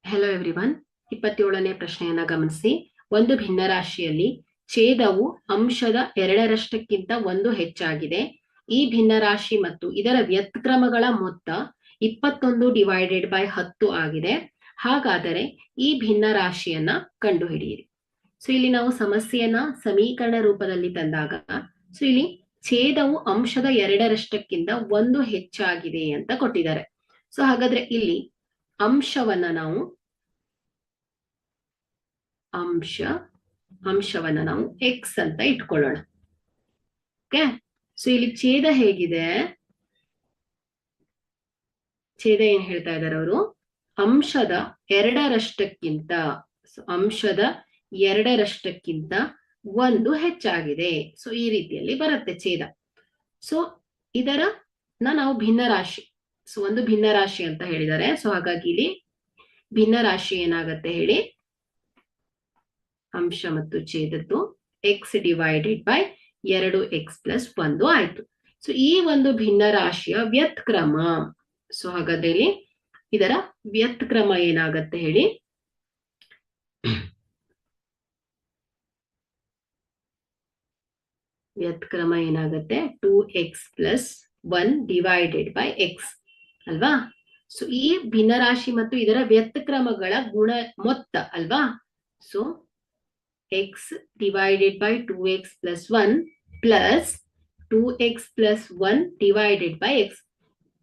Hello everyone. 27ನೇ ಪ್ರಶ್ನೆಯನ್ನ ಗಮನಿಸಿ. ಒಂದು ಭಿನ್ನರಾಶಿಯಲ್ಲಿ ಛೇದವು ಅಂಶದ 2ರಷ್ಟಕ್ಕಿಂತ 1 ಹೆಚ್ಚಾಗಿದೆ. ಈ ಭಿನ್ನರಾಶಿ ಮತ್ತು ಇದರ ವ್ಯತ್ಕ್ರಮಗಳ ಮೊತ್ತ 21/10 ಆಗಿದೆ. ಹಾಗಾದರೆ ಈ ಭಿನ್ನರಾಶಿಯನ್ನ ಕಂಡುಹಿಡಿಯಿರಿ. ಸೊ ಇಲ್ಲಿ ನಾವು ಸಮಸ್ಯೆಯನ್ನ ಸಮೀಕರಣ ರೂಪದಲ್ಲಿ ತಂದಾಗ ಇಲ್ಲಿ ಛೇದವು ಅಂಶದ 2ರಷ್ಟಕ್ಕಿಂತ 1 ಹೆಚ್ಚಾಗಿದೆ ಅಂತ ಕೊಟ್ಟಿದ್ದಾರೆ. ಸೊ ಹಾಗಾದ್ರೆ ಇಲ್ಲಿ ಅಂಶವನ್ನ ನಾವು x ಅಂತ ಇಟ್ಕೊಳ್ಳೋಣ. ಓಕೆ, ಸೊ ಇಲ್ಲಿ ಛೇದ ಹೇಗಿದೆ? ಛೇದ ಏನ್ ಹೇಳ್ತಾ ಇದ್ದಾರೆ ಅವರು? ಅಂಶದ 2ರಷ್ಟಕ್ಕಿಂತ 1 ಹೆಚ್ಚಾಗಿದೆ. ಸೊ ಈ ರೀತಿಯಲ್ಲಿ ಬರುತ್ತೆ ಛೇದ. ಸೊ ಇದರ ನಾವು ಭಿನ್ನರಾಶಿ, ಸೊ ಒಂದು ಭಿನ್ನರಾಶಿ ಅಂತ ಹೇಳಿದ್ದಾರೆ. ಸೊ ಹಾಗಾಗಿ ಇಲ್ಲಿ ಭಿನ್ನರಾಶಿ ಏನಾಗತ್ತೆ ಹೇಳಿ? ಅಂಶ ಮತ್ತು ಛೇದದ್ದು x ಡಿವೈಡೆಡ್ ಬೈ 2x+1 ಆಯ್ತು. ಸೊ ಈ ಒಂದು ಭಿನ್ನರಾಶಿಯ ವ್ಯತ್ಕ್ರಮ. ಸೊ ಹಾಗಾದ್ರೆ ಇಲ್ಲಿ ಇದರ ವ್ಯತ್ಕ್ರಮ ಏನಾಗತ್ತೆ ಹೇಳಿ? ವ್ಯತ್ಕ್ರಮ ಏನಾಗತ್ತೆ? 2x+1 ಡಿವೈಡೆಡ್ ಬೈ x ಅಲ್ವಾ? ಸೊ ಈ ಭಿನ್ನರಾಶಿ ಮತ್ತು ಇದರ ವ್ಯತ್ಕ್ರಮಗಳ ಗುಣ ಮೊತ್ತ ಅಲ್ವಾ? So x divided by 2x+1 plus 2x+1 divided by x.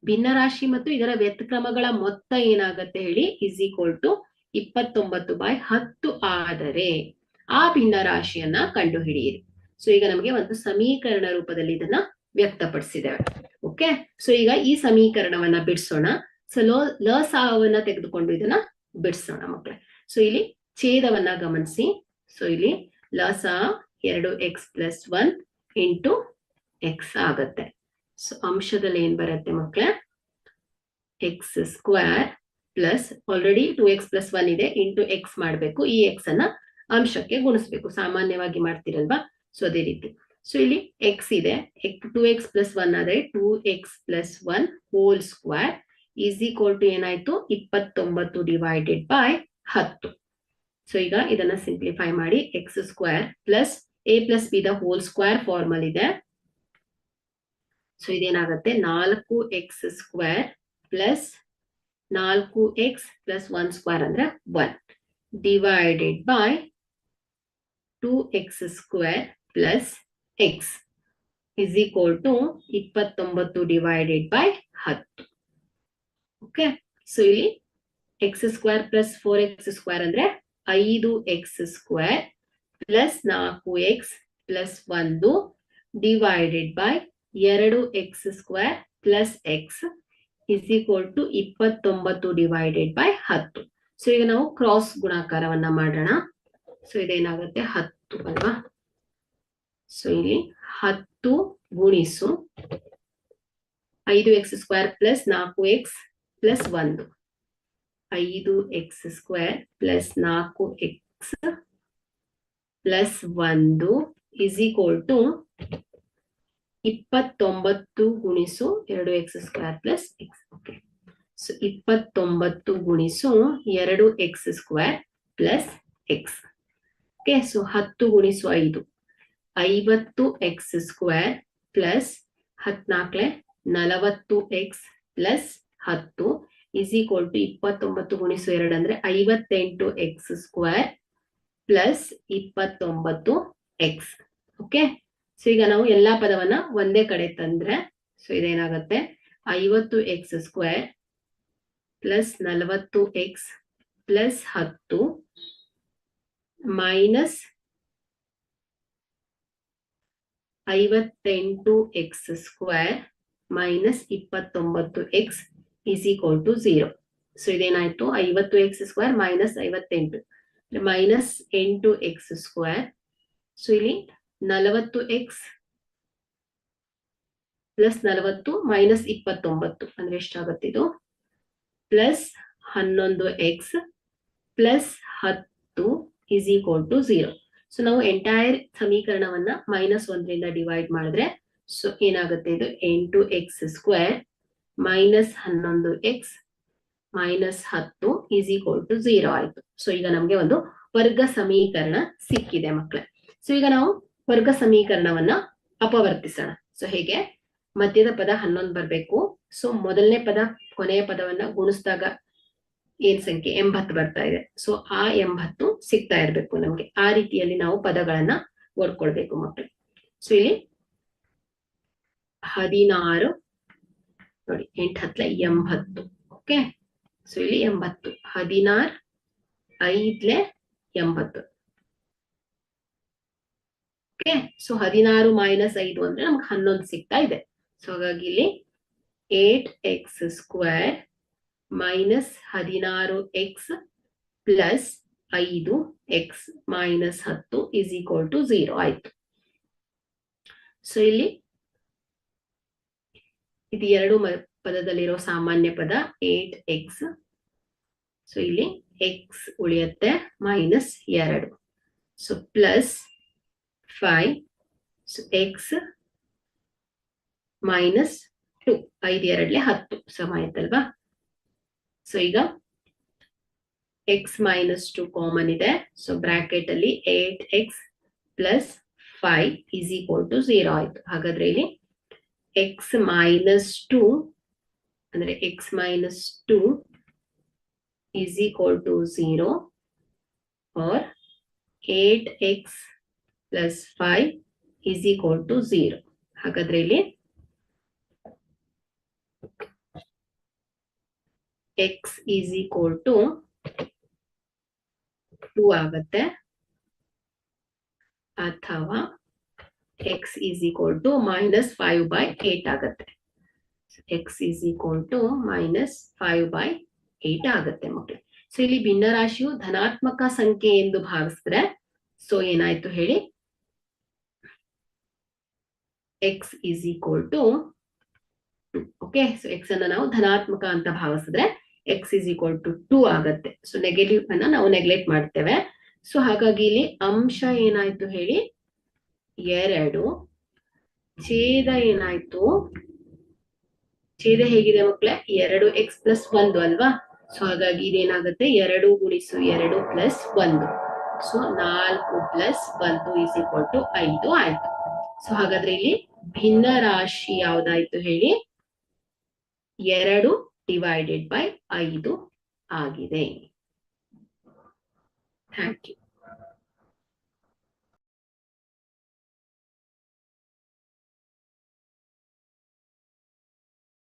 ಭಿನ್ನರಾಶಿ ಮತ್ತು ಇದರ ವ್ಯತ್ಕ್ರಮಗಳ ಮೊತ್ತ ಏನಾಗತ್ತೆ ಹೇಳಿ? is equal to 29/10 ಆದರೆ ಆ ಭಿನ್ನರಾಶಿಯನ್ನ ಕಂಡುಹಿಡಿಯಿರಿ. ಸೊ ಈಗ ನಮಗೆ ಒಂದು ಸಮೀಕರಣ ರೂಪದಲ್ಲಿ ಇದನ್ನ ವ್ಯಕ್ತಪಡಿಸಿದ್ದೇವೆ. ಓಕೆ, ಸೊ ಈಗ ಈ ಸಮೀಕರಣವನ್ನ ಬಿಡಿಸೋಣ. ಸೊ ಲಸಾವನ್ನ ತೆಗೆದುಕೊಂಡು ಇದನ್ನ ಬಿಡಿಸೋಣ ಮಕ್ಕಳೇ. ಸೊ ಇಲ್ಲಿ ಛೇದವನ್ನ ಗಮನಿಸಿ. ಸೊ ಇಲ್ಲಿ ಲಸ 2x+1 ಇಂಟು x ಆಗತ್ತೆ. ಸೊ ಅಂಶದಲ್ಲಿ ಏನ್ ಬರುತ್ತೆ ಮಕ್ಕಳೇ? x² ಪ್ಲಸ್ ಆಲ್ರೆಡಿ 2x+1 ಇದೆ ಇಂಟು x ಮಾಡಬೇಕು. ಈ x ಅನ್ನ ಅಂಶಕ್ಕೆ ಗುಣಿಸ್ಬೇಕು, ಸಾಮಾನ್ಯವಾಗಿ ಮಾಡ್ತಿರಲ್ವಾ? ಸೊ ಅದೇ ರೀತಿ. ಸೊ ಇಲ್ಲಿ x ಇದೆ, 2x+1 ಆದ್ರೆ 2x+1 whole square is equal to ಏನಾಯ್ತು? 29 ಡಿವೈಡೆಡ್ ಬೈ 10. ಸೊ ಈಗ ಇದನ್ನ ಸಿಂಪ್ಲಿಫೈ ಮಾಡಿ x² plus a+b the whole square formula ಇದೆ. ಸೊ ಇದೇನಾಗತ್ತೆ? 4x² ಪ್ಲಸ್ 4x ಪ್ಲಸ್ 1² ಅಂದ್ರೆ 1 divided by 2x² plus x is equal to 29 divided by 10. Okay, so ಇಲ್ಲಿ x² plus 4x² ಅಂದ್ರೆ 5x² plus 4x plus 1 divided by 2x² plus x is equal to 29 divided by 10. So ಈಗ ನಾವು cross ಗುಣಾಕಾರವನ್ನ ಮಾಡೋಣ. So ಇದೇನಾಗುತ್ತೆ? 10 ಅಲ್ವಾ? So ಇಲ್ಲಿ 10 ಗುಣಿಸು 5x² plus 4x plus 1, 5x² plus 4x plus 1 is equal to 29 ಗುಣಿಸು 2x² plus x. Okay, so 29 ಗುಣಿಸು 2x² plus x. Okay, so 10 ಗುಣಿಸು 5, 50x² plus 14 40x plus 10 is equal to 29 ಗುಣಿಸು 2 ಅಂದ್ರೆ 58x² plus 29x. Okay, so ಈಗ ನಾವು ಎಲ್ಲಾ ಪದವನ್ನ ಒಂದೇ ಕಡೆ ತಂದ್ರೆ ಸೊ ಇದೇನಾಗತ್ತೆ? 50x² plus 40x plus 10 minus 58x² minus 29x is equal to 0. So ಇದೇನಾಯ್ತು? 50x² minus 58 minus 8x². So ಇಲ್ಲಿ 40x ಪ್ಲಸ್ 40 ಮೈನಸ್ 29 ಅಂದ್ರೆ ಎಷ್ಟಾಗತ್ತೆ ಇದು? Plus 11x plus 10 is equal to 0. So ನಾವು ಎಂಟೈರ್ ಸಮೀಕರಣವನ್ನ -1 ಡಿವೈಡ್ ಮಾಡಿದ್ರೆ ಸೊ ಏನಾಗುತ್ತೆ? ಇದು 8x² minus 11x -10 is equal to 0 ಆಯ್ತು. ಸೊ ಈಗ ನಮ್ಗೆ ಒಂದು ವರ್ಗ ಸಮೀಕರಣ ಸಿಕ್ಕಿದೆ ಮಕ್ಕಳೇ. ಸೊ ಈಗ ನಾವು ವರ್ಗ ಸಮೀಕರಣವನ್ನ ಅಪವರ್ತಿಸೋಣ. ಸೊ ಹೇಗೆ, ಮಧ್ಯದ ಪದ 11 ಬರ್ಬೇಕು. ಸೊ ಮೊದಲನೇ ಪದ ಕೊನೆಯ ಪದವನ್ನ ಗುಣಿಸಿದಾಗ ಏನ್ ಸಂಖ್ಯೆ 80 ಬರ್ತಾ ಇದೆ. ಸೊ ಆ 80 ಸಿಗ್ತಾ ಇರ್ಬೇಕು ನಮ್ಗೆ. ಆ ರೀತಿಯಲ್ಲಿ ನಾವು ಪದಗಳನ್ನ ಓಡ್ಕೊಳ್ಬೇಕು ಮಕ್ಕಳು. ಸೊ ಇಲ್ಲಿ 16 ನೋಡಿ, 8 × 10 80. ಓಕೆ, ಸೊ ಇಲ್ಲಿ 80, 16 5 80. ಓಕೆ, ಸೊ 16 - 5 ಅಂದ್ರೆ ನಮ್ಗೆ 11 ಸಿಗ್ತಾ ಇದೆ. ಸೊ ಹಾಗಾಗಿ ಇಲ್ಲಿ 8x² - 16x + 5x - 10 is equal to 0 ಆಯ್ತು. ಸೊ ಇಲ್ಲಿ ಇದು ಎರಡು ಪದದಲ್ಲಿರೋ ಸಾಮಾನ್ಯ ಪದ 8x. ಸೊ ಇಲ್ಲಿ x ಉಳಿಯುತ್ತೆ -2. ಸೊ +5. So x - 2. 5 2 10 ಸಮ ಆಯ್ತಲ್ವಾ. ಸೊ ಈಗ x - 2 ಕಾಮನ್ ಇದೆ. ಸೊ ಬ್ರಾಕೆಟ್ ಅಲ್ಲಿ 8x + 5 ಈಸ್ ಈಕ್ವಲ್ ಟು 0 ಆಯ್ತು. ಹಾಗಾದ್ರೆ ಇಲ್ಲಿ x - 2 ಅಂದ್ರೆ x - 2 is equal to 0 or 8x + 5 is equal to 0. ಹಾಗಾದ್ರೆ ಇಲ್ಲಿ x ಈಸ್ ಈಕ್ವಲ್ ಟು 2 ಆಗುತ್ತೆ, ಅಥವಾ x ಈಸ್ ಈಕ್ವಲ್ ಟು -5/8 ಆಗುತ್ತೆ. x ಈಸ್ ಈಕ್ವಲ್ ಟು -5/8 ಆಗುತ್ತೆ ಮಕ್ಕಳು. ಸೊ ಇಲ್ಲಿ ಭಿನ್ನರಾಶಿಯು ಧನಾತ್ಮಕ ಸಂಖ್ಯೆ ಎಂದು ಭಾವಿಸಿದ್ರೆ ಸೊ ಏನಾಯ್ತು ಹೇಳಿ, x is equal to 2. Okay, so x ಅನ್ನ ನಾವು ಧನಾತ್ಮಕ ಅಂತ ಭಾವಿಸಿದ್ರೆ x ಈಸ್ ಈಕ್ವಲ್ ಟು 2 ಆಗತ್ತೆ. ಸೊ ನೆಗೆಟಿವ್ ಅನ್ನ ನಾವು ನೆಗ್ಲೆಕ್ಟ್ ಮಾಡ್ತೇವೆ. ಸೊ ಹಾಗಾಗಿ ಇಲ್ಲಿ ಅಂಶ ಏನಾಯ್ತು ಹೇಳಿ 2, ಛೇದ ಏನಾಯ್ತು, ಛೇದ ಹೇಗಿದೆ ಮಕ್ಕಳೇ 2x + 1 ಅಲ್ವಾ. ಸೊ ಹಾಗಾಗಿ ಇದೇನಾಗುತ್ತೆ 2 × 2 + 1. ಸೊ 4 + 1 ಈಸ್ ಈಕ್ವಲ್ ಟು 5 ಆಯ್ತು. ಸೊ ಹಾಗಾದ್ರೆ ಇಲ್ಲಿ ಭಿನ್ನ ರಾಶಿ ಯಾವ್ದಾಯ್ತು ಹೇಳಿ 2 / 5 ಆಗಿದೆ. Thank you.